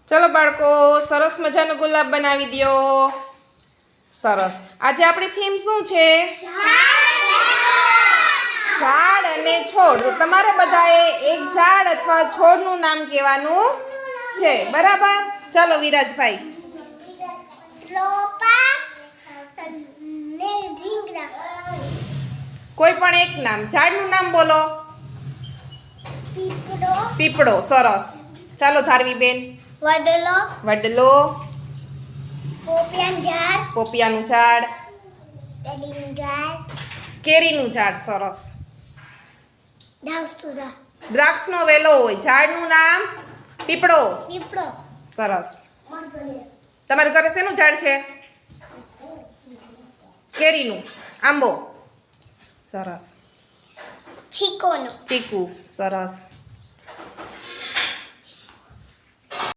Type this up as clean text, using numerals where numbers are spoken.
ચલો બાળકો, સરસ મજાનો ગુલાબ બનાવી દ્યો. સરસ. આજે આપણી થીમ શું છે? ઝાડ અને છોડ. તો તમારે બધાએ એક ઝાડ અથવા છોડનું નામ કહેવાનું છે, બરાબર? ચાલો વિરાજભાઈ. કોઈ પણ એક નામ, ઝાડનું નામ બોલો. પીપળો. સરસ. ચાલો ધારવીબેન. વડલો. પોપિયાનું ઝાડ. કેરીનું ઝાડ. સરસ. દ્રાક્ષનો વેલો હોય. ઝાડનું નામ પીપળો. સરસ. તમારા ઘરે શેનું ઝાડ છે? કેરીનું. આંબો. સરસ. ચીકુ. સરસ.